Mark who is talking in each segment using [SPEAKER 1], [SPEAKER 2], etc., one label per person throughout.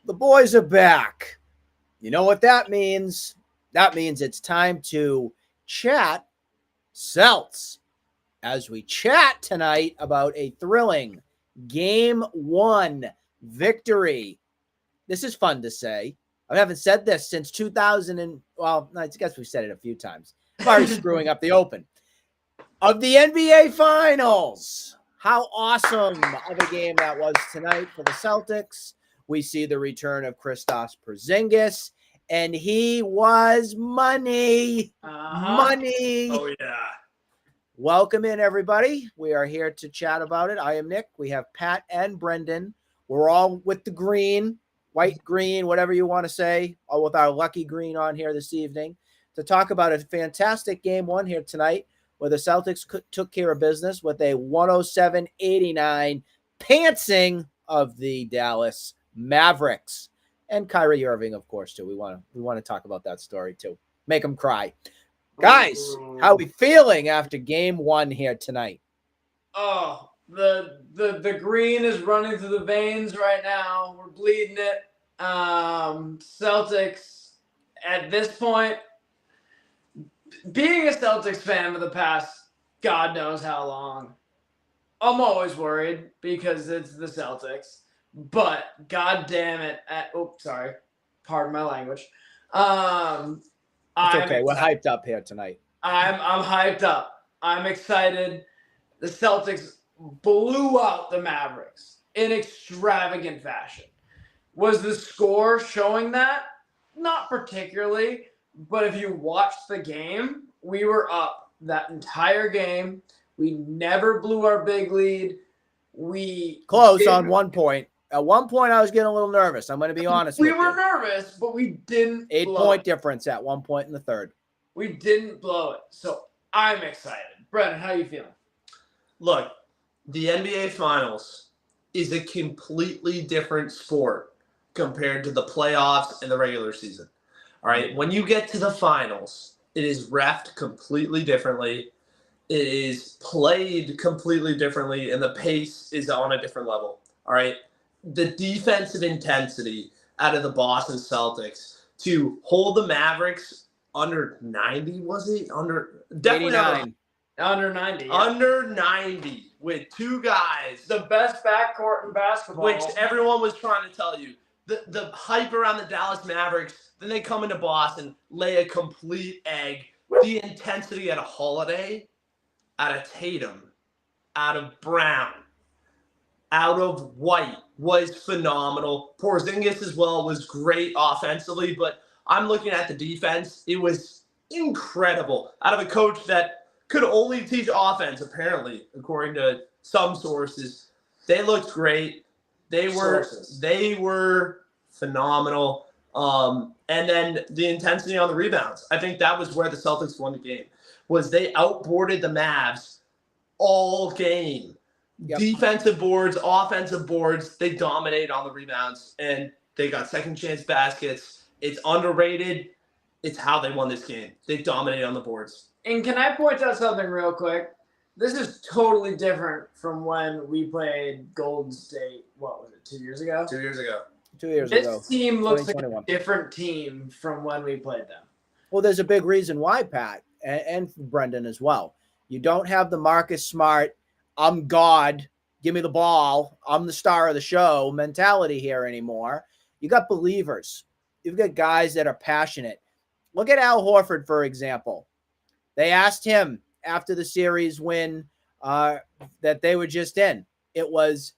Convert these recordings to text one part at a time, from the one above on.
[SPEAKER 1] The boys are back. You know what that means? That means it's time to chat Celts as we chat tonight about a thrilling Game 1 victory. This is fun to say. I haven't said this since 2000 and, well, I guess we've said it a few times. I'm already screwing up the open. Of the NBA Finals. How awesome of a game that was tonight for the Celtics. We see the return of Kristaps Porzingis, and he was money. Money.
[SPEAKER 2] Oh, yeah.
[SPEAKER 1] Welcome in, everybody. We are here to chat about it. I am Nick. We have Pat and Brendan. We're all with the green, white, green, whatever you want to say, all with our lucky green on here this evening to talk about a fantastic Game 1 here tonight, where the Celtics took care of business with a 107-89 pantsing of the Dallas Mavericks. And Kyrie Irving, of course, too. We want to talk about that story, too. Make them cry. Guys, how are we feeling after Game 1 here tonight?
[SPEAKER 3] Oh, the green is running through the veins right now. We're bleeding it. Celtics, at this point, being a Celtics fan for the past God knows how long, I'm always worried because it's the Celtics. But God damn it! Pardon my language.
[SPEAKER 1] It's okay. We're hyped up here tonight.
[SPEAKER 3] I'm hyped up. I'm excited. The Celtics blew out the Mavericks in extravagant fashion. Was the score showing that? Not particularly. But if you watched the game, we were up that entire game. We never blew our big lead.
[SPEAKER 1] Close on one point. At one point, I was getting a little nervous. I'm going to be honest with you.
[SPEAKER 3] We were nervous, but we didn't
[SPEAKER 1] 8-point difference at one point in the third.
[SPEAKER 3] We didn't blow it. So I'm excited. Brendan, how you feeling?
[SPEAKER 2] Look, the NBA Finals is a completely different sport compared to the playoffs and the regular season. All right, when you get to the finals, it is reffed completely differently. It is played completely differently, and the pace is on a different level. All right, the defensive intensity out of the Boston Celtics to hold the Mavericks under 90, was it? Definitely
[SPEAKER 1] 89.
[SPEAKER 3] Under 90. Yeah.
[SPEAKER 2] Under 90 with two guys.
[SPEAKER 3] The best backcourt in basketball.
[SPEAKER 2] Which everyone was trying to tell you. The hype around the Dallas Mavericks, then they come into Boston, lay a complete egg. The intensity out of Holiday, out of Tatum, out of Brown, out of White was phenomenal. Porzingis as well was great offensively, but I'm looking at the defense. It was incredible. Out of a coach that could only teach offense, apparently, according to some sources. They looked great. They were phenomenal. And then the intensity on the rebounds. I think that was where the Celtics won the game. Was they outboarded the Mavs all game. Yep. Defensive boards, offensive boards, they dominate on the rebounds, and they got second chance baskets. It's underrated. It's how they won this game. They dominate on the boards.
[SPEAKER 3] And can I point out something real quick? This is totally different from when we played Golden State, what was it, 2 years ago?
[SPEAKER 2] 2 years ago.
[SPEAKER 1] 2 years ago.
[SPEAKER 3] This team looks like a different team from when we played them.
[SPEAKER 1] Well, there's a big reason why, Pat, and Brendan as well. You don't have the Marcus Smart, I'm God, give me the ball, I'm the star of the show mentality here anymore. You got believers. You've got guys that are passionate. Look at Al Horford, for example. They asked him after the series win that they were just in. It was,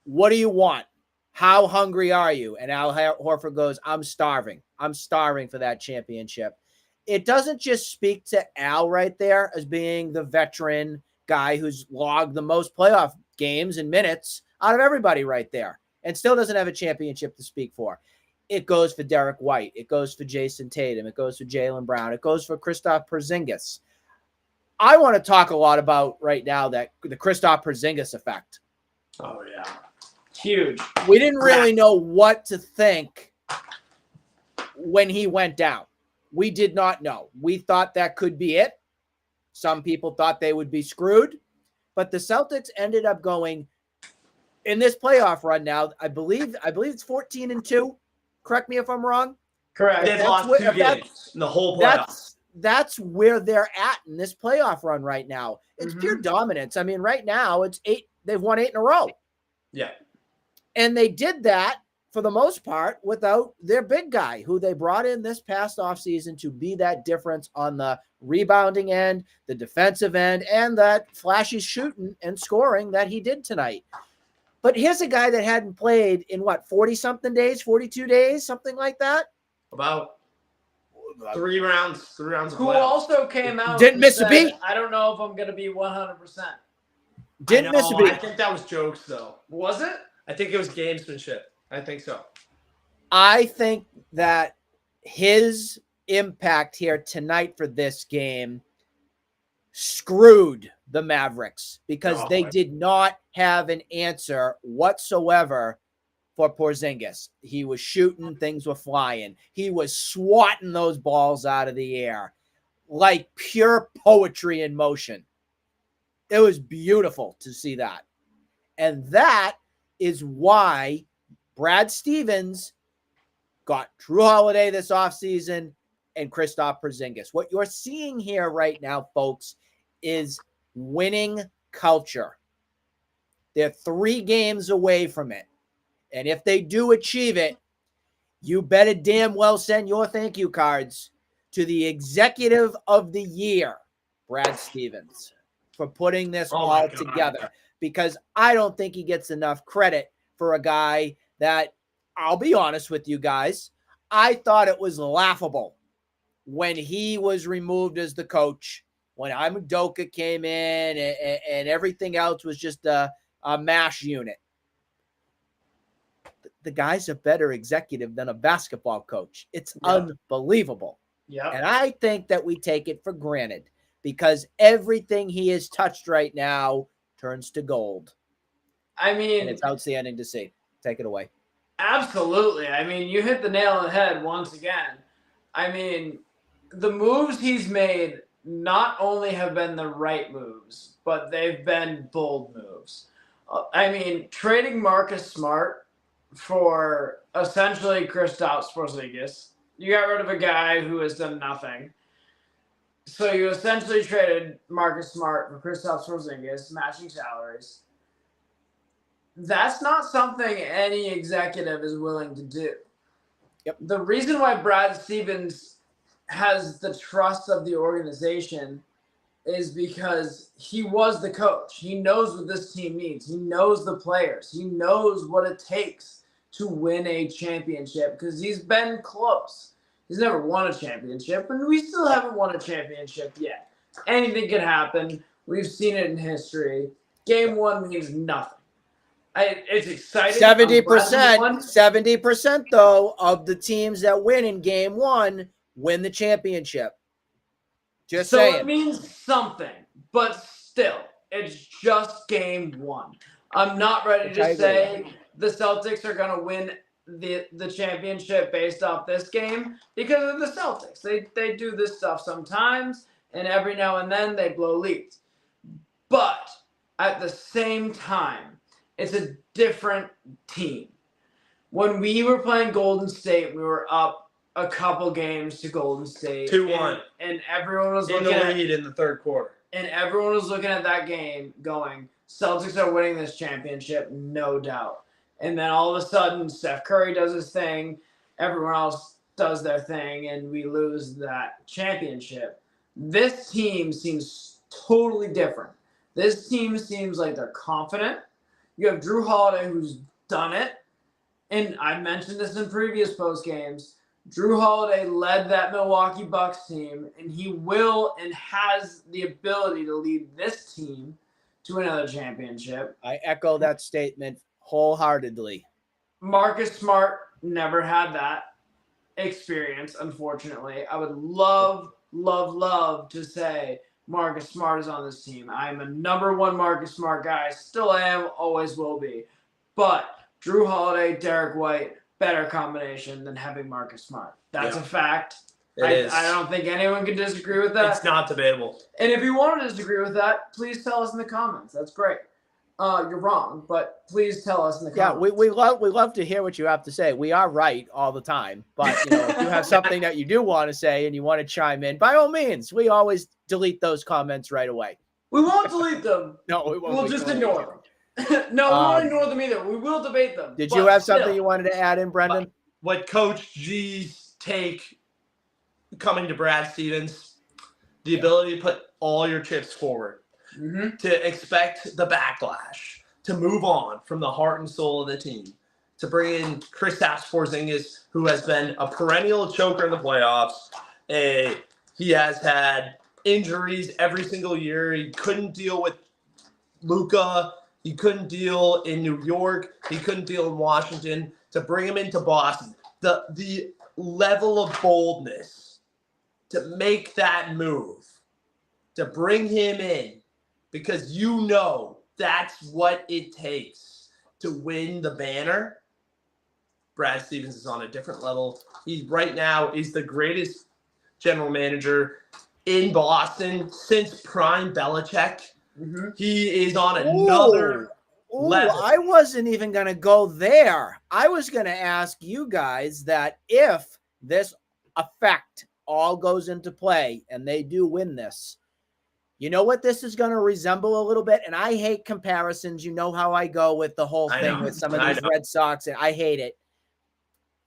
[SPEAKER 1] what do you want? How hungry are you? And Al Horford goes, I'm starving. I'm starving for that championship. It doesn't just speak to Al right there as being the veteran guy who's logged the most playoff games and minutes out of everybody right there and still doesn't have a championship to speak for. It goes for Derek White. It goes for Jason Tatum. It goes for Jaylen Brown. It goes for Kristaps Porzingis. I want to talk a lot about right now that the Kristaps Porzingis effect.
[SPEAKER 3] Oh, yeah. Huge.
[SPEAKER 1] We didn't really know what to think when he went down. We did not know. We thought that could be it. Some people thought they would be screwed. But the Celtics ended up going in this playoff run now, I believe it's 14-2. Correct me if I'm wrong.
[SPEAKER 3] Correct.
[SPEAKER 2] They've lost 2 games in the whole playoff.
[SPEAKER 1] That's where they're at in this playoff run right now. It's pure dominance. I mean, right now it's 8. They've won 8 in a row.
[SPEAKER 2] Yeah.
[SPEAKER 1] And they did that for the most part without their big guy, who they brought in this past offseason to be that difference on the rebounding end, the defensive end, and that flashy shooting and scoring that he did tonight. But here's a guy that hadn't played in 40-something days, 42 days, something like that.
[SPEAKER 2] About 3 rounds of
[SPEAKER 3] Who
[SPEAKER 2] playoffs.
[SPEAKER 3] also came out
[SPEAKER 1] Didn't
[SPEAKER 3] and
[SPEAKER 1] miss a
[SPEAKER 3] said,
[SPEAKER 1] beat.
[SPEAKER 3] I don't know if I'm going to be 100%.
[SPEAKER 1] Didn't miss a beat.
[SPEAKER 2] I think that was jokes, though.
[SPEAKER 3] Was it?
[SPEAKER 2] I think it was gamesmanship. I think so.
[SPEAKER 1] I think that his impact here tonight for this game screwed the Mavericks because they did not have an answer whatsoever for Porzingis. He was shooting, things were flying. He was swatting those balls out of the air like pure poetry in motion. It was beautiful to see that. And that is why Brad Stevens got Drew Holiday this offseason and Kristaps Porzingis. What you're seeing here right now, folks, is winning culture. They're 3 games away from it. And if they do achieve it, you better damn well send your thank you cards to the executive of the year, Brad Stevens, for putting this all together. Because I don't think he gets enough credit for a guy that, I'll be honest with you guys, I thought it was laughable when he was removed as the coach, when Udoka came in and everything else was just a mash unit. The guy's a better executive than a basketball coach. It's unbelievable.
[SPEAKER 3] Yeah.
[SPEAKER 1] And I think that we take it for granted because everything he has touched right now turns to gold.
[SPEAKER 3] I mean,
[SPEAKER 1] and it's outstanding to see. Take it away.
[SPEAKER 3] Absolutely. I mean, you hit the nail on the head once again. I mean, the moves he's made not only have been the right moves, but they've been bold moves. I mean, trading Marcus Smart for essentially Kristaps Porzingis, you got rid of a guy who has done nothing. So you essentially traded Marcus Smart for Kristaps Porzingis, matching salaries. That's not something any executive is willing to do.
[SPEAKER 1] Yep.
[SPEAKER 3] The reason why Brad Stevens has the trust of the organization is because he was the coach. He knows what this team needs. He knows the players. He knows what it takes to win a championship because he's been close. He's never won a championship, and we still haven't won a championship yet. Anything can happen. We've seen it in history. Game 1 means nothing. It's exciting.
[SPEAKER 1] 70% though of the teams that win in game 1 win the championship. Just
[SPEAKER 3] so
[SPEAKER 1] saying.
[SPEAKER 3] It means something, but still, it's just game 1. I'm not ready to say the Celtics are going to win the championship based off this game because of the Celtics. They do this stuff sometimes, and every now and then they blow leads. But at the same time, it's a different team. When we were playing Golden State, we were up a couple games to Golden State.
[SPEAKER 2] 2-1.
[SPEAKER 3] And everyone was
[SPEAKER 2] in the lead in the third quarter.
[SPEAKER 3] And everyone was looking at that game going, Celtics are winning this championship, no doubt. And then all of a sudden, Steph Curry does his thing, everyone else does their thing, and we lose that championship. This team seems totally different. This team seems like they're confident. You have Drew Holiday, who's done it. And I mentioned this in previous post games. Drew Holiday led that Milwaukee Bucks team, and he will and has the ability to lead this team to another championship.
[SPEAKER 1] I echo that statement wholeheartedly.
[SPEAKER 3] Marcus Smart never had that experience, unfortunately. I would love to say Marcus Smart is on this team. I'm a number 1 Marcus Smart guy. Still am, always will be. But Drew Holiday, Derek White, better combination than having Marcus Smart. That's a fact. I don't think anyone can disagree with that.
[SPEAKER 2] It's not debatable.
[SPEAKER 3] And if you want to disagree with that, please tell us in the comments. That's great. you're wrong, but please tell us in the
[SPEAKER 1] Yeah,
[SPEAKER 3] comments.
[SPEAKER 1] we love to hear what you have to say. We are right all the time, but if you have something that you do want to say and you want to chime in, by all means, we always delete those comments right away.
[SPEAKER 3] We won't delete them.
[SPEAKER 1] No, we won't.
[SPEAKER 3] We'll just ignore them. No, we won't ignore them either. We will debate them.
[SPEAKER 1] Did you have something you wanted to add in, Brendan?
[SPEAKER 2] What Coach G's take coming to Brad Stevens, the ability to put all your chips forward, to expect the backlash, to move on from the heart and soul of the team, to bring in Kristaps Porzingis, who has been a perennial choker in the playoffs. He has had injuries every single year. He couldn't deal with Luka. He couldn't deal in New York. He couldn't deal in Washington. To bring him into Boston, the level of boldness to make that move, to bring him in, because that's what it takes to win the banner. Brad Stevens is on a different level. He right now is the greatest general manager in Boston since prime Belichick. He is on another level.
[SPEAKER 1] I wasn't even going to go there. I was going to ask you guys that if this effect all goes into play and they do win this, you know what this is going to resemble a little bit? And I hate comparisons. You know how I go with the whole thing with some of these Red Sox, and I hate it.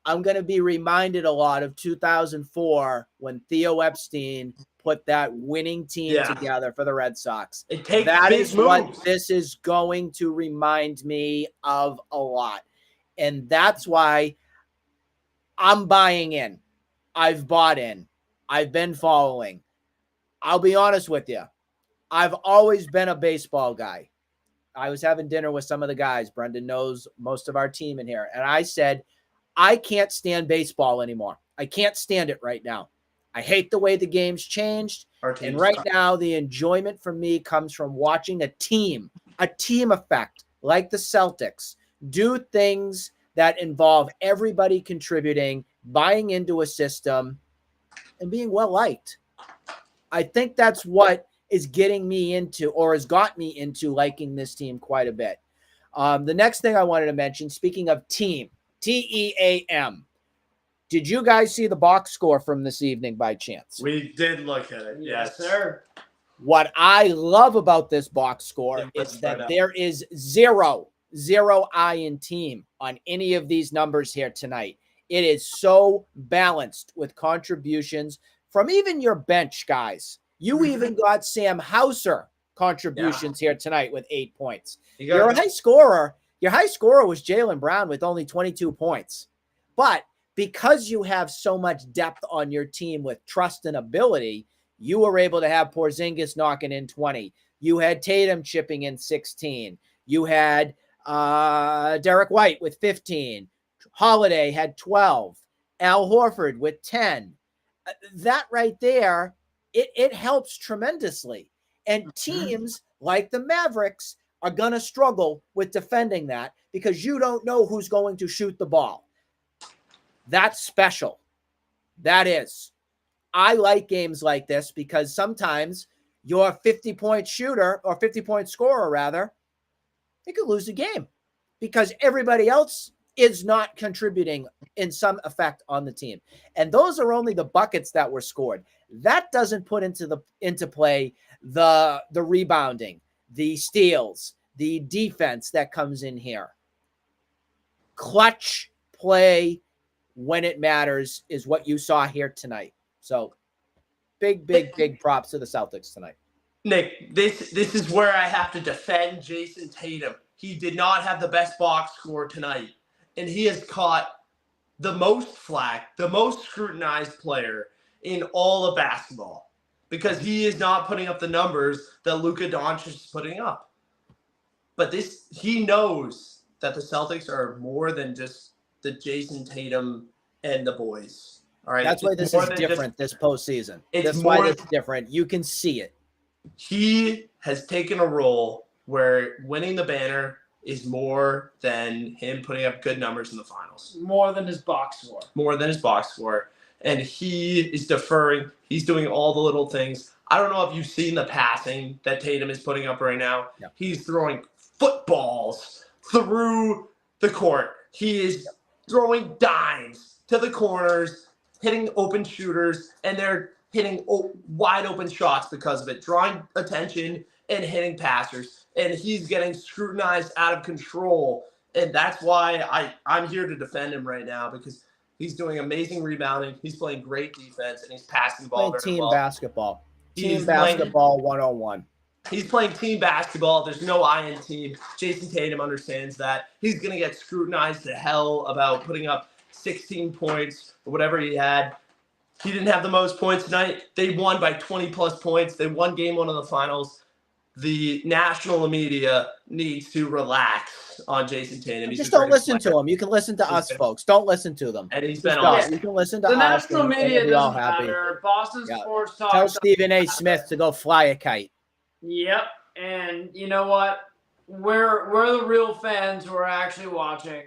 [SPEAKER 1] I'm going to be reminded a lot of 2004 when Theo Epstein put that winning team together for the Red Sox. That is what this is going to remind me of a lot. And that's why I'm buying in. I've bought in. I've been following. I'll be honest with you. I've always been a baseball guy. I was having dinner with some of the guys. Brendan knows most of our team in here. And I said, I can't stand baseball anymore. I can't stand it right now. I hate the way the game's changed. And right now, the enjoyment for me comes from watching a team effect like the Celtics do things that involve everybody contributing, buying into a system, and being well-liked. I think that's what is getting me into, or has got me into, liking this team quite a bit. The next thing I wanted to mention, speaking of team, TEAM. Did you guys see the box score from this evening by chance?
[SPEAKER 2] We did look at it. Yes,
[SPEAKER 3] sir.
[SPEAKER 1] What I love about this box score is that there is zero I in team on any of these numbers here tonight. It is so balanced with contributions from even your bench guys. You even got Sam Hauser contributions here tonight with 8 points. Your high scorer was Jaylen Brown with only 22 points. But because you have so much depth on your team with trust and ability, you were able to have Porzingis knocking in 20. You had Tatum chipping in 16. You had Derek White with 15. Holiday had 12. Al Horford with 10. That right there, it helps tremendously. And teams like the Mavericks are going to struggle with defending that because you don't know who's going to shoot the ball. That's special. That is. I like games like this because sometimes your 50-point shooter or 50-point scorer, rather, they could lose the game because everybody else is not contributing in some effect on the team. And those are only the buckets that were scored. That doesn't put into play the rebounding, the steals, the defense that comes in here. Clutch play when it matters is what you saw here tonight. So big props to the Celtics tonight.
[SPEAKER 2] Nick, this is where I have to defend Jason Tatum. He did not have the best box score tonight, and he has caught the most flack, the most scrutinized player in all of basketball because he is not putting up the numbers that Luka Doncic is putting up. But he knows that the Celtics are more than just the Jason Tatum and the boys. All right.
[SPEAKER 1] That's why this is different this postseason. That's why it's different. You can see it.
[SPEAKER 2] He has taken a role where winning the banner is more than him putting up good numbers in the finals.
[SPEAKER 3] More than his box score.
[SPEAKER 2] More than his box score. And he is deferring. He's doing all the little things. I don't know if you've seen the passing that Tatum is putting up right now.
[SPEAKER 1] Yep.
[SPEAKER 2] He's throwing footballs through the court. He is throwing dimes to the corners, hitting open shooters, and they're hitting wide open shots because of it, drawing attention and hitting passers. And he's getting scrutinized out of control. And that's why I'm here to defend him right now, because he's doing amazing rebounding. He's playing great defense, and he's passing the ball very
[SPEAKER 1] team
[SPEAKER 2] well.
[SPEAKER 1] Basketball. Team basketball 101.
[SPEAKER 2] He's playing team basketball. There's no I in team. Jason Tatum understands that. He's going to get scrutinized to hell about putting up 16 points or whatever he had. He didn't have the most points tonight. They won by 20-plus points. They won game one of the finals. The national media needs to relax on Jason Tatum.
[SPEAKER 1] Just don't listen to him. You can listen to us, folks. Don't listen to them.
[SPEAKER 2] And he's been awesome.
[SPEAKER 1] You can listen to
[SPEAKER 3] the
[SPEAKER 1] us.
[SPEAKER 3] The national media doesn't matter. Boston Sports Talk.
[SPEAKER 1] Tell Stephen A. Smith to go fly a kite.
[SPEAKER 3] Yep. And you know what? We're the real fans who are actually watching.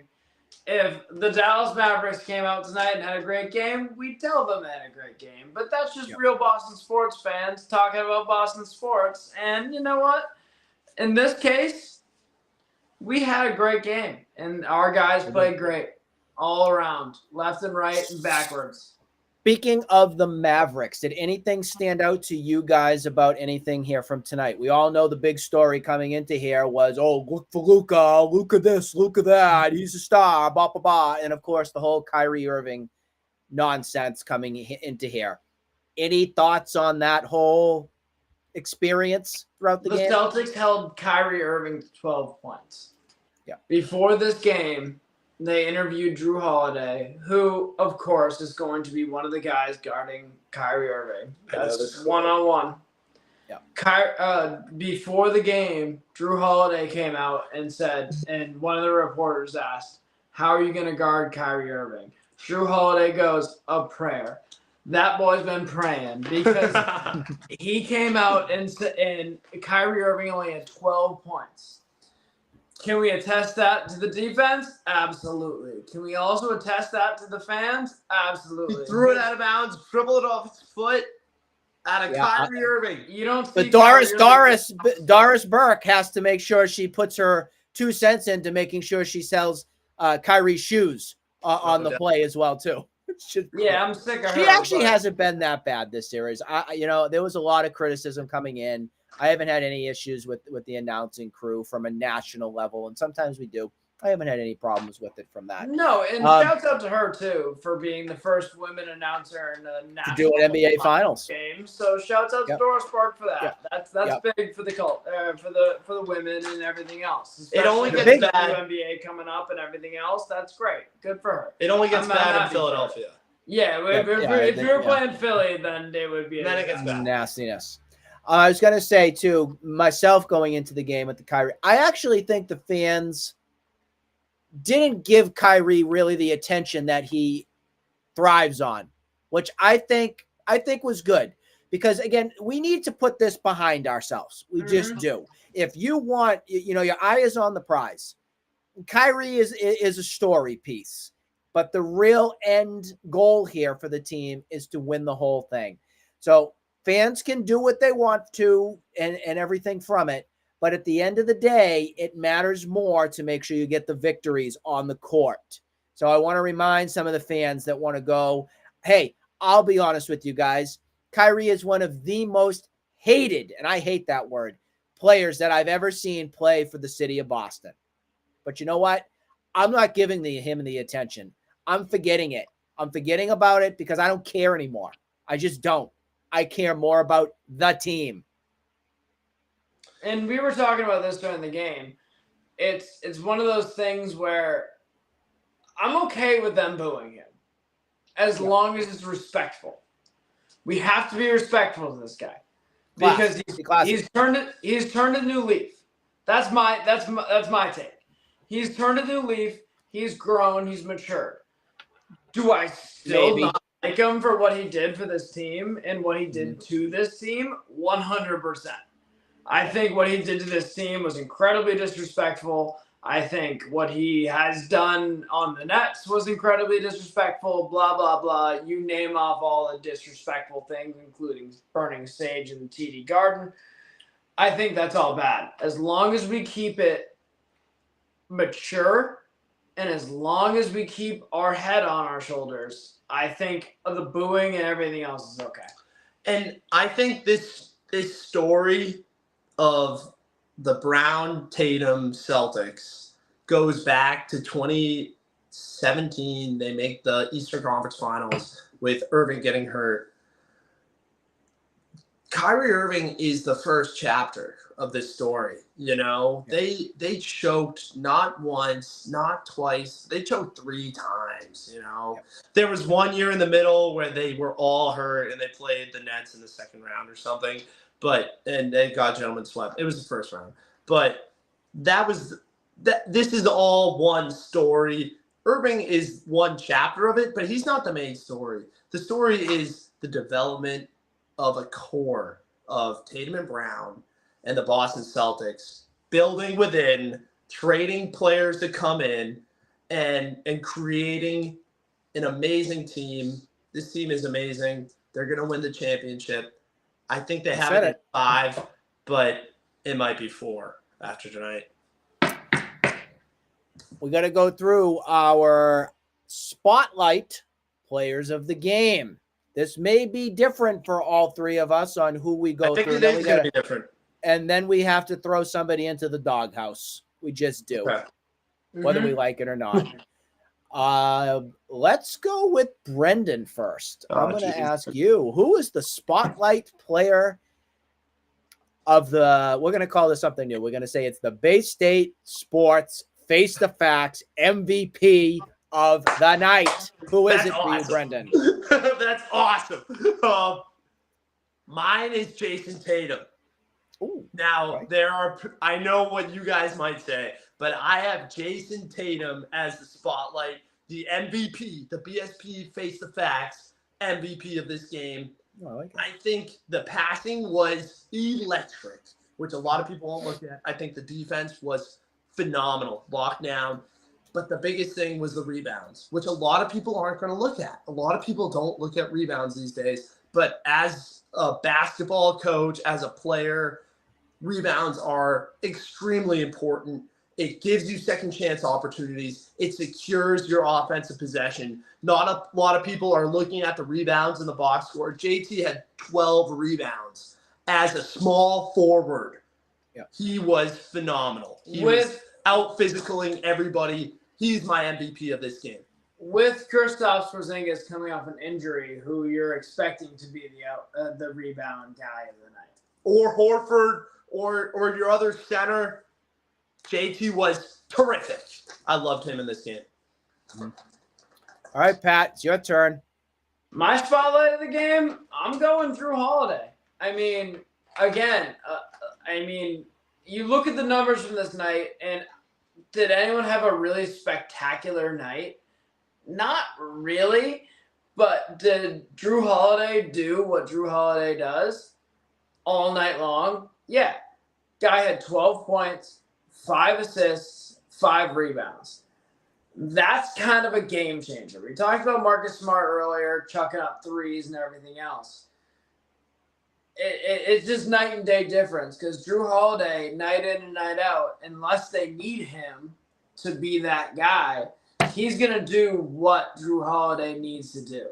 [SPEAKER 3] If the Dallas Mavericks came out tonight and had a great game, we'd tell them they had a great game. But that's just real Boston sports fans talking about Boston sports. And you know what? In this case, we had a great game. And our guys played great all around, left and right and backwards.
[SPEAKER 1] Speaking of the Mavericks, did anything stand out to you guys about anything here from tonight? We all know the big story coming into here was, oh, look for Luka, Luka this, Luka that, he's a star, blah, blah, blah. And, of course, the whole Kyrie Irving nonsense coming into here. Any thoughts on that whole experience throughout the game?
[SPEAKER 3] The Celtics held Kyrie Irving to 12 points.
[SPEAKER 1] Yeah.
[SPEAKER 3] Before this game, they interviewed Drew Holiday, who, of course, is going to be one of the guys guarding Kyrie Irving. That's one-on-one. Yeah. Before the game, Drew Holiday came out and said, and one of the reporters asked, how are you going to guard Kyrie Irving? Drew Holiday goes, a prayer. That boy's been praying because he came out and Kyrie Irving only had 12 points. Can we attest that to the defense? Absolutely. Can we also attest that to the fans? Absolutely.
[SPEAKER 2] He threw it out of bounds, dribbled it off his foot out of Kyrie Irving.
[SPEAKER 3] You don't see
[SPEAKER 1] but Doris Burke has to make sure she puts her 2 cents into making sure she sells Kyrie's shoes on the play as well, too.
[SPEAKER 3] I'm sick of her.
[SPEAKER 1] She actually hasn't been that bad this series. There was a lot of criticism coming in. I haven't had any issues with the announcing crew from a national level, and sometimes we do. I haven't had any problems with it from that.
[SPEAKER 3] No, and shouts out to her, too, for being the first women announcer in the national
[SPEAKER 1] to do an NBA Finals
[SPEAKER 3] game. So shouts out to Doris Burke for that. That's big for the for the women and everything else.
[SPEAKER 2] It only gets bad.
[SPEAKER 3] NBA coming up and everything else. That's great. Good for her.
[SPEAKER 2] It only gets bad in Philadelphia.
[SPEAKER 3] If you were playing Philly, then it would be
[SPEAKER 2] then it gets bad.
[SPEAKER 1] Nastiness. I was going to say, too, myself going into the game with the Kyrie, I actually think the fans didn't give Kyrie really the attention that he thrives on, which I think was good. Because, again, we need to put this behind ourselves. We just do. If you want, your eye is on the prize. Kyrie is a story piece. But the real end goal here for the team is to win the whole thing. So fans can do what they want to and everything from it. But at the end of the day, it matters more to make sure you get the victories on the court. So I want to remind some of the fans that want to go, hey, I'll be honest with you guys. Kyrie is one of the most hated, and I hate that word, players that I've ever seen play for the city of Boston. But you know what? I'm not giving him the attention. I'm forgetting it. I'm forgetting about it because I don't care anymore. I just don't. I care more about the team.
[SPEAKER 3] And we were talking about this during the game. It's one of those things where I'm okay with them booing him as long as it's respectful. We have to be respectful to this guy because he's turned a new leaf. That's my take. He's turned a new leaf. He's grown. He's matured. Do I still not like him for what he did for this team and what he did to this team? 100%. I think what he did to this team was incredibly disrespectful. I think what he has done on the Nets was incredibly disrespectful, blah, blah, blah. You name off all the disrespectful things, including burning sage in the TD Garden. I think that's all bad. As long as we keep it mature, and as long as we keep our head on our shoulders, I think the booing and everything else is okay.
[SPEAKER 2] And I think this story of the Brown Tatum Celtics goes back to 2017. They make the Eastern Conference Finals with Irving getting hurt. Kyrie Irving is the first chapter of this story. You know, they choked not once, not twice. They choked 3 times. You know, there was one year in the middle where they were all hurt and they played the Nets in the second round or something. And they got gentlemen swept. It was the first round. But this is all one story. Irving is one chapter of it, but he's not the main story. The story is the development of a core of Tatum and Brown and the Boston Celtics building within, trading players to come in, and creating an amazing team. This team is amazing. They're going to win the championship. I think they have it in 5, but it might be 4 after tonight.
[SPEAKER 1] We got to go through our spotlight players of the game. This may be different for all 3 of us on who we go through.
[SPEAKER 2] I think it is going to be different.
[SPEAKER 1] And then we have to throw somebody into the doghouse. We just do, whether we like it or not. Let's go with Brendan first. I'm going to ask you, who is the spotlight player of the, we're going to call this something new. We're going to say it's the Bay State Sports Face the Facts MVP of the night. Who is it for you, Brendan?
[SPEAKER 2] That's awesome. Mine is Jason Tatum.
[SPEAKER 1] Ooh,
[SPEAKER 2] now, I know what you guys might say, but I have Jason Tatum as the spotlight, the MVP, the BSP Face the Facts MVP of this game. I think the passing was electric, which a lot of people won't look at. I think the defense was phenomenal, lockdown. But the biggest thing was the rebounds, which a lot of people aren't going to look at. A lot of people don't look at rebounds these days. But as a basketball coach, as a player, rebounds are extremely important. It gives you second chance opportunities. It secures your offensive possession. Not a lot of people are looking at the rebounds in the box score. JT had 12 rebounds as a small forward.
[SPEAKER 1] Yeah.
[SPEAKER 2] He was phenomenal. He was out physicaling everybody. He's my MVP of this game.
[SPEAKER 3] With Kristaps Porzingis coming off an injury, who you're expecting to be the rebound guy of the night,
[SPEAKER 2] or Horford, or your other center, JT was terrific. I loved him in this game.
[SPEAKER 1] All right, Pat, it's your turn.
[SPEAKER 3] My spotlight of the game, I'm going Drew Holiday. I mean, again, you look at the numbers from this night, and did anyone have a really spectacular night? Not really, but did Drew Holiday do what Drew Holiday does all night long? Yeah. Guy had 12 points, 5 assists, 5 rebounds. That's kind of a game changer. We talked about Marcus Smart earlier, chucking up threes and everything else. It's just night and day difference, because Drew Holiday, night in and night out, unless they need him to be that guy, he's going to do what Drew Holiday needs to do.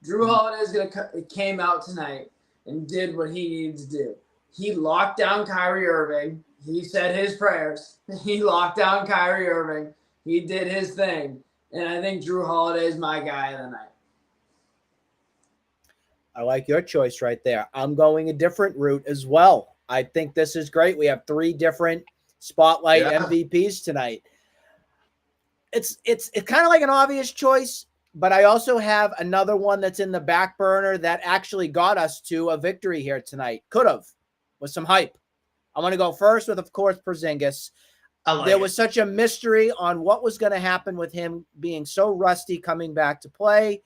[SPEAKER 3] Drew Holiday came out tonight and did what he needed to do. He locked down Kyrie Irving. He said his prayers. He locked down Kyrie Irving. He did his thing. And I think Drew Holiday is my guy of the night.
[SPEAKER 1] I like your choice right there. I'm going a different route as well. I think this is great. We have 3 different spotlight MVPs tonight. It's kind of like an obvious choice, but I also have another one that's in the back burner that actually got us to a victory here tonight. Could have, with some hype. I'm going to go first with, of course, Porzingis. There was such a mystery on what was going to happen with him being so rusty coming back to play.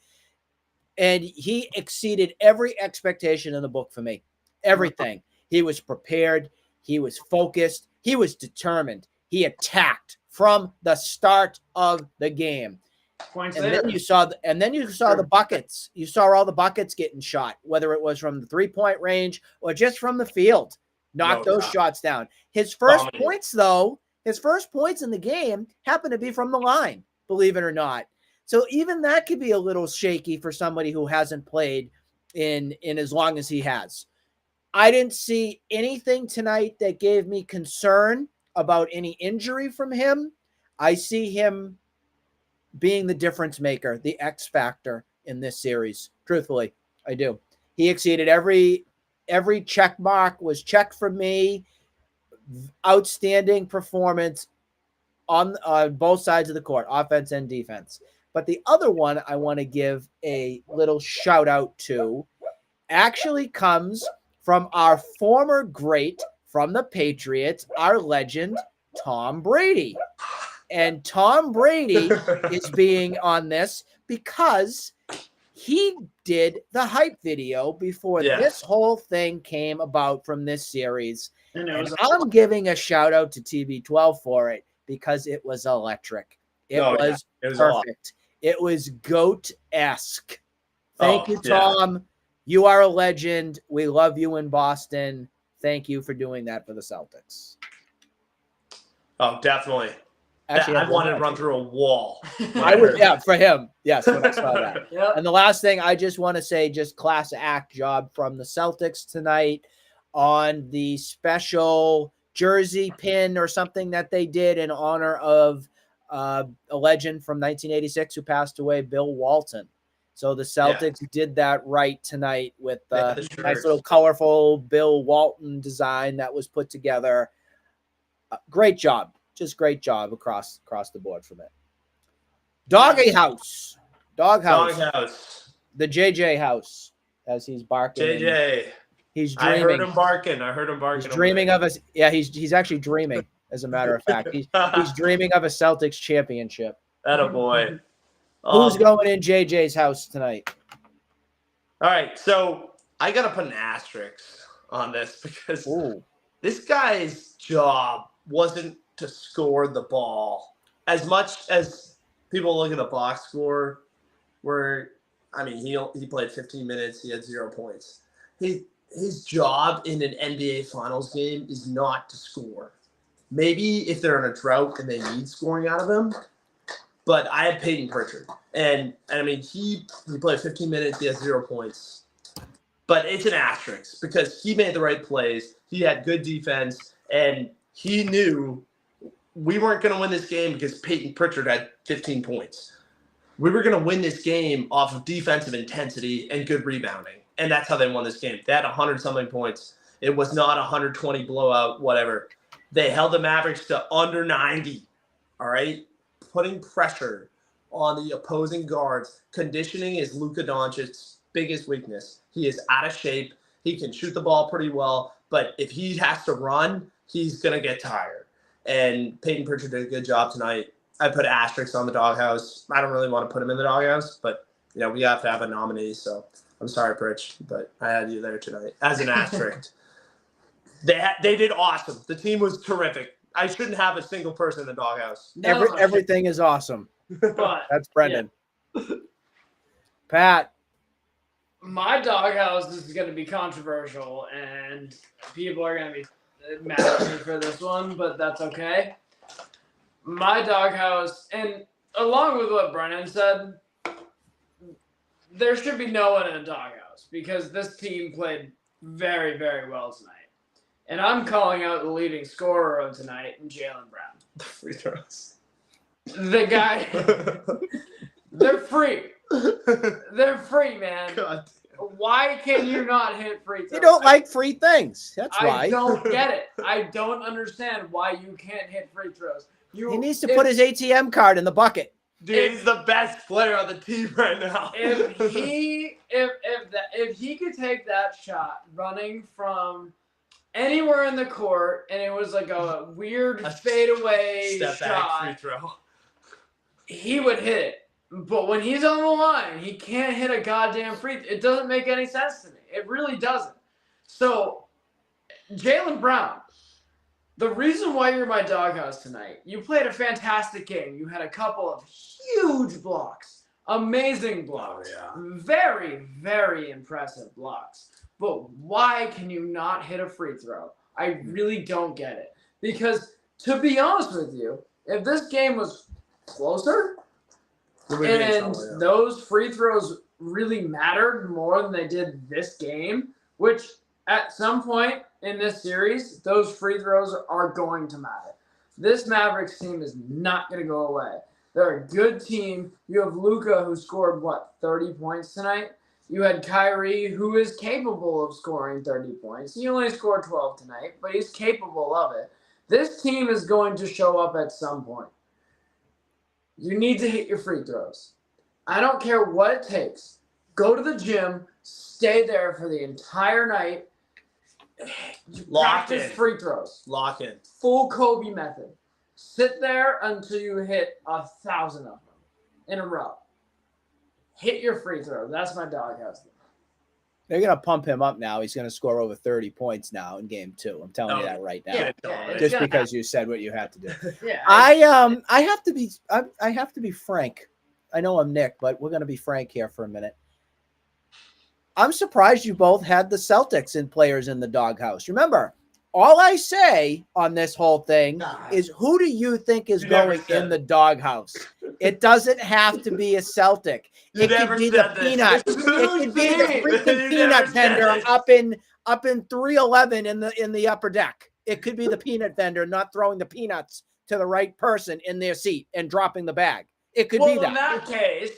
[SPEAKER 1] And he exceeded every expectation in the book for me. Everything. He was prepared. He was focused. He was determined. He attacked from the start of the game. Then you saw the buckets. You saw all the buckets getting shot, whether it was from the 3-point range or just from the field. Knocked those shots down. His first points, though, His first points in the game happen to be from the line, believe it or not. So even that could be a little shaky for somebody who hasn't played in as long as he has. I didn't see anything tonight that gave me concern about any injury from him. I see him being the difference maker, the X factor in this series. Truthfully, I do. He exceeded every check mark was checked for me. Outstanding performance on both sides of the court, offense and defense. But the other one I want to give a little shout out to actually comes from our former great from the Patriots, our legend, Tom Brady. And Tom Brady is being on this because he did the hype video before this whole thing came about from this series. And I'm giving a shout out to TB12 for it because it was electric. It was perfect. Awesome. It was GOAT-esque. Thank you, Tom. Yeah. You are a legend. We love you in Boston. Thank you for doing that for the Celtics.
[SPEAKER 2] Oh, definitely. Actually, I wanted to run through a wall.
[SPEAKER 1] For him. Yes, when I saw that. Yep. And the last thing I just want to say, just class act job from the Celtics tonight on the special jersey pin or something that they did in honor of a legend from 1986 who passed away, Bill Walton. So the Celtics did that right tonight with the nice little colorful Bill Walton design that was put together. Great job. Just great job across the board from it. Doggy house. Doghouse. The JJ house, as he's barking.
[SPEAKER 2] JJ.
[SPEAKER 1] He's dreaming.
[SPEAKER 2] I heard him barking.
[SPEAKER 1] He's dreaming of us. Yeah, he's actually dreaming, as a matter of fact. He's dreaming of a Celtics championship.
[SPEAKER 2] Atta boy.
[SPEAKER 1] Who's going in JJ's house tonight?
[SPEAKER 2] All right, so I got to put an asterisk on this because this guy's job wasn't to score the ball as much as people look at the box score. He played 15 minutes. He had 0 points. His job in an NBA Finals game is not to score. Maybe if they're in a drought and they need scoring out of him. But I had Peyton Pritchard, and he played 15 minutes. He has 0 points, but it's an asterisk because he made the right plays. He had good defense, and he knew we weren't going to win this game because Peyton Pritchard had 15 points. We were going to win this game off of defensive intensity and good rebounding, and that's how they won this game. They had 100-something points. It was not a 120 blowout, whatever. They held the Mavericks to under 90. All right. Putting pressure on the opposing guards. Conditioning is Luka Doncic's biggest weakness. He is out of shape. He can shoot the ball pretty well, but if he has to run, he's going to get tired. And Peyton Pritchard did a good job tonight. I put asterisks on the doghouse. I don't really want to put him in the doghouse, but we have to have a nominee, so I'm sorry, Pritch, but I had you there tonight as an asterisk. They did awesome. The team was terrific. I shouldn't have a single person in the doghouse.
[SPEAKER 1] Everything is awesome.
[SPEAKER 3] But,
[SPEAKER 1] that's Brendan. Pat.
[SPEAKER 3] My doghouse is going to be controversial, and people are going to be mad at me for this one, but that's okay. My doghouse, and along with what Brennan said, there should be no one in a doghouse because this team played very, very well tonight. And I'm calling out the leading scorer of tonight, Jaylen Brown.
[SPEAKER 2] The free throws.
[SPEAKER 3] The guy, they're free. They're free, man. God. Why can you not hit free throws?
[SPEAKER 1] You don't like free things. That's why.
[SPEAKER 3] I don't get it. I don't understand why you can't hit free throws.
[SPEAKER 1] He needs to put his ATM card in the bucket.
[SPEAKER 2] Dude, he's the best player on the team right now.
[SPEAKER 3] If he could take that shot running from anywhere in the court, and it was like a weird fadeaway
[SPEAKER 2] step
[SPEAKER 3] shot,
[SPEAKER 2] back free throw,
[SPEAKER 3] he would hit it. But when he's on the line, he can't hit a goddamn free. It doesn't make any sense to me. It really doesn't. So, Jaylen Brown, the reason why you're my doghouse tonight, you played a fantastic game. You had a couple of huge blocks, amazing blocks, very, very impressive blocks. But why can you not hit a free throw? I really don't get it. Because to be honest with you, if this game was closer and those free throws really mattered more than they did this game, which at some point in this series, those free throws are going to matter. This Mavericks team is not going to go away. They're a good team. You have Luka, who scored, 30 points tonight? You had Kyrie, who is capable of scoring 30 points. He only scored 12 tonight, but he's capable of it. This team is going to show up at some point. You need to hit your free throws. I don't care what it takes. Go to the gym, stay there for the entire night. Practice free throws.
[SPEAKER 2] Lock in.
[SPEAKER 3] Full Kobe method. Sit there until you hit 1,000 of them in a row. Hit your free throw. That's my doghouse.
[SPEAKER 1] They're going to pump him up now. He's going to score over 30 points now in game 2. I'm telling you that right now. Just because you said what you had to do. I have to be frank. I know I'm Nick, but we're going to be frank here for a minute. I'm surprised you both had the Celtics and players in the doghouse. Remember, all I say on this whole thing is, who do you think is going in the doghouse? It doesn't have to be a Celtic. It could be the peanut. It could be the freaking peanut vendor up in 311 in the upper deck. It could be the peanut vendor not throwing the peanuts to the right person in their seat and dropping the bag. It could be that.
[SPEAKER 3] In that case,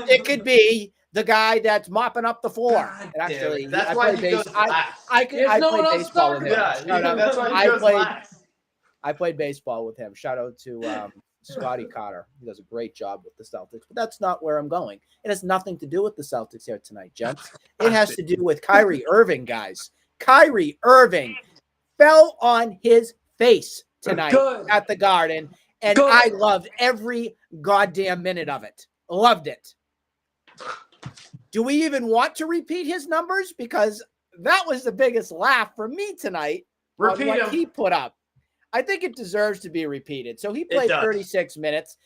[SPEAKER 1] it could be the guy that's mopping up the floor.
[SPEAKER 2] God,
[SPEAKER 1] and actually,
[SPEAKER 2] that's why he goes last.
[SPEAKER 1] I played baseball with him.
[SPEAKER 2] That's why he goes last.
[SPEAKER 1] I played baseball with him. Shout out to Scotty Cotter. He does a great job with the Celtics. But that's not where I'm going. It has nothing to do with the Celtics here tonight, gents. It has to do with Kyrie Irving, guys. Kyrie Irving fell on his face tonight at the Garden, and I loved every goddamn minute of it. Loved it. Do we even want to repeat his numbers? Because that was the biggest laugh for me tonight on what he put up. I think it deserves to be repeated. So he played 36 minutes.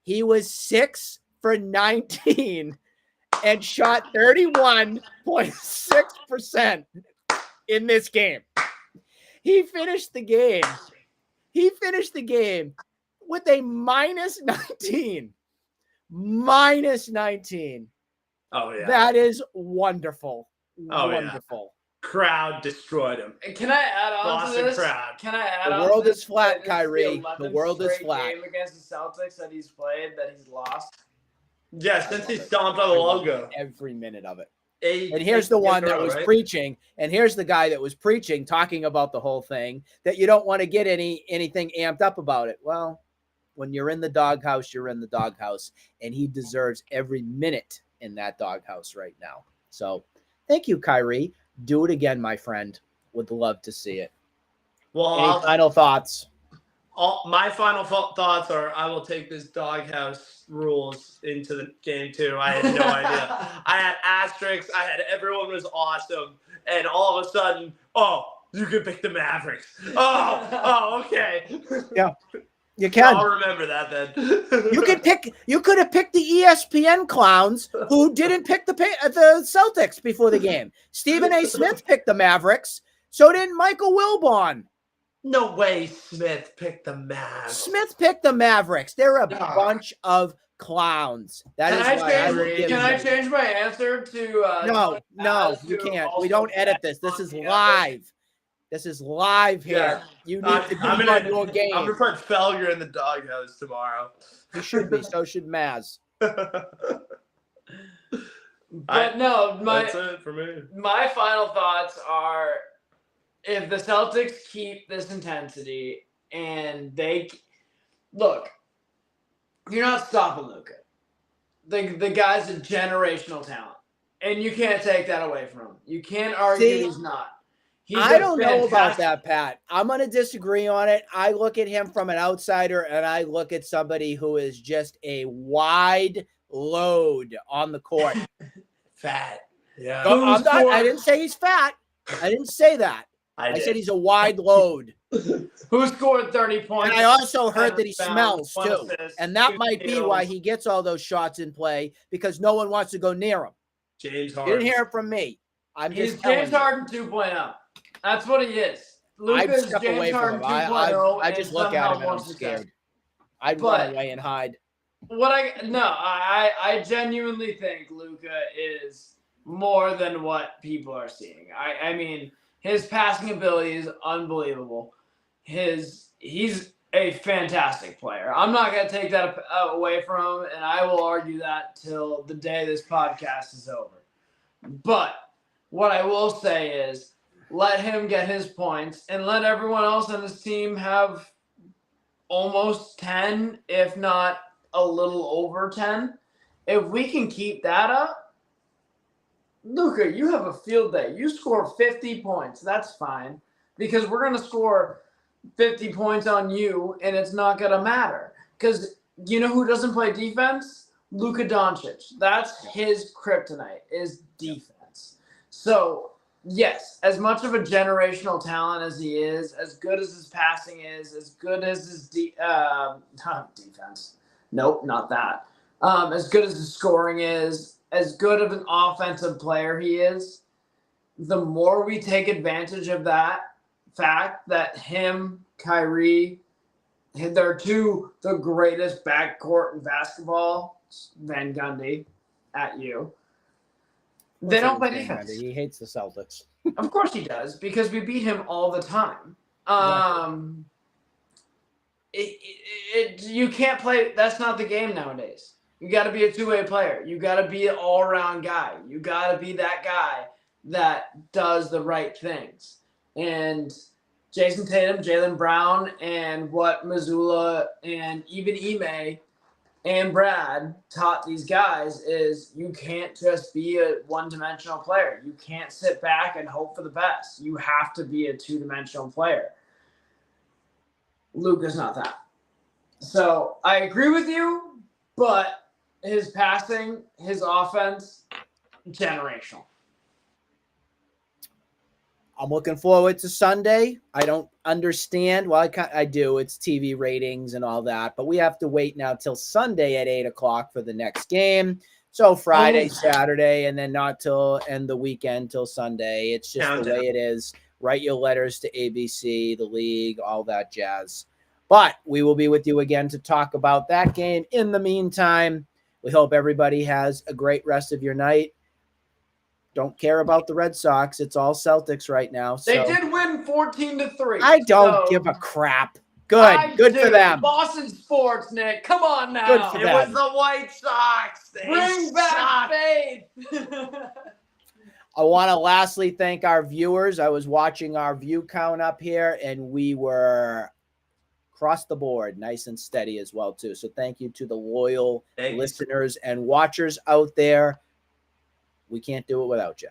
[SPEAKER 1] He was 6 for 19 and shot 31.6% in this game. He finished the game with a minus 19. Minus 19.
[SPEAKER 2] Oh, yeah.
[SPEAKER 1] That is wonderful.
[SPEAKER 2] Oh,
[SPEAKER 1] wonderful.
[SPEAKER 2] Yeah. Crowd destroyed him.
[SPEAKER 3] Can I add on to this?
[SPEAKER 2] Crowd.
[SPEAKER 3] Can I add on
[SPEAKER 1] The world
[SPEAKER 3] to this?
[SPEAKER 1] is flat, Kyrie. The world is flat.
[SPEAKER 3] Game against the Celtics that he's played that he's lost.
[SPEAKER 2] Yeah, since he stomped on the logo.
[SPEAKER 1] Every minute of it. And here's the one that was preaching, and here's the guy that was preaching, talking about the whole thing, that you don't want to get anything amped up about it. Well, when you're in the doghouse, you're in the doghouse, and he deserves every minute in that doghouse right now. So thank you, Kyrie. Do it again, my friend. Would love to see it.
[SPEAKER 2] Well,
[SPEAKER 1] any final thoughts?
[SPEAKER 2] My final thoughts are, I will take this doghouse rules into the game too. I had no idea. I had asterisks. I had everyone was awesome. And all of a sudden, you can pick the Mavericks. Okay.
[SPEAKER 1] Yeah. You can.
[SPEAKER 2] I'll remember that then.
[SPEAKER 1] You could have picked the ESPN clowns who didn't pick the Celtics before the game. Stephen A. Smith picked the Mavericks. So didn't Michael Wilbon.
[SPEAKER 2] No way Smith picked the Mavs.
[SPEAKER 1] Smith picked the Mavericks. They're a bunch of clowns. Can
[SPEAKER 3] I change my answer to
[SPEAKER 1] No, you can't. We don't edit this. This is live. This is live here. You need to be on your game.
[SPEAKER 2] I'm going to put Felger in the doghouse tomorrow.
[SPEAKER 1] He should be. So should Maz.
[SPEAKER 2] That's it for me.
[SPEAKER 3] My final thoughts are, if the Celtics keep this intensity and look, you're not stopping Luka. The guy's a generational talent, and you can't take that away from him. You can't argue he's not.
[SPEAKER 1] I don't know about that, Pat. I'm going to disagree on it. I look at him from an outsider, and I look at somebody who is just a wide load on the court.
[SPEAKER 2] Fat. Yeah.
[SPEAKER 1] I didn't say he's fat. I didn't say that. I said he's a wide load.
[SPEAKER 3] Who scored 30 points?
[SPEAKER 1] And I also heard that he smells, too. And that might be why he gets all those shots in play, because no one wants to go near him.
[SPEAKER 2] James Harden.
[SPEAKER 1] You didn't hear it from me.
[SPEAKER 3] He's James Harden 2.0. That's what he is. Luka
[SPEAKER 1] I'd
[SPEAKER 3] is
[SPEAKER 1] step
[SPEAKER 3] James
[SPEAKER 1] away from
[SPEAKER 3] Harden
[SPEAKER 1] him.
[SPEAKER 3] 2.0.
[SPEAKER 1] I just look at him and I'm scared. I'd run away and hide.
[SPEAKER 3] I genuinely think Luka is more than what people are seeing. I mean, his passing ability is unbelievable. He's a fantastic player. I'm not going to take that away from him, and I will argue that till the day this podcast is over. But what I will say is let him get his points and let everyone else on this team have almost 10, if not a little over 10. If we can keep that up, Luka, you have a field day. You score 50 points. That's fine because we're going to score 50 points on you, and it's not going to matter. Because you know who doesn't play defense? Luka Doncic. That's his kryptonite is defense. So, yes, as much of a generational talent as he is, as good as his passing is, as good as his defense. Nope, not that. As good as his scoring is, as good of an offensive player he is, the more we take advantage of that fact that him, Kyrie, they're the greatest backcourt in basketball, Van Gundy, at you. They don't play defense.
[SPEAKER 1] He hates the Celtics.
[SPEAKER 3] Of course he does, because we beat him all the time. You can't play. That's not the game nowadays. You got to be a two-way player. You got to be an all-around guy. You got to be that guy that does the right things. And Jason Tatum, Jaylen Brown, and what Missoula and even Ime and Brad taught these guys is you can't just be a one-dimensional player. You can't sit back and hope for the best. You have to be a two-dimensional player. Luka's not that. So I agree with you, but his passing, his offense, generational.
[SPEAKER 1] I'm looking forward to Sunday. I don't understand. Well, I do. It's TV ratings and all that. But we have to wait now till Sunday at 8 o'clock for the next game. So Friday, Saturday, and then not till end the weekend till Sunday. It's just the way it is. Write your letters to ABC, the league, all that jazz. But we will be with you again to talk about that game. In the meantime, we hope everybody has a great rest of your night. Don't care about the Red Sox. It's all Celtics right now. So.
[SPEAKER 3] They did win 14-3.
[SPEAKER 1] I don't give a crap. Good for them.
[SPEAKER 3] Boston sports, Nick. Come on now.
[SPEAKER 1] Good for them.
[SPEAKER 2] It was the White Sox.
[SPEAKER 3] Bring back faith.
[SPEAKER 1] I want to lastly thank our viewers. I was watching our view count up here, and we were across the board, nice and steady as well, too. So thank you to the loyal listeners and watchers out there. We can't do it without you.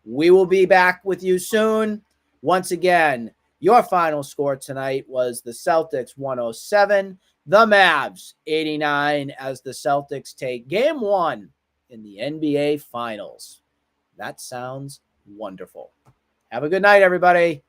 [SPEAKER 1] We will be back with you soon. Once again, your final score tonight was the Celtics 107, the Mavs 89, as the Celtics take game 1 in the NBA Finals. That sounds wonderful. Have a good night, everybody.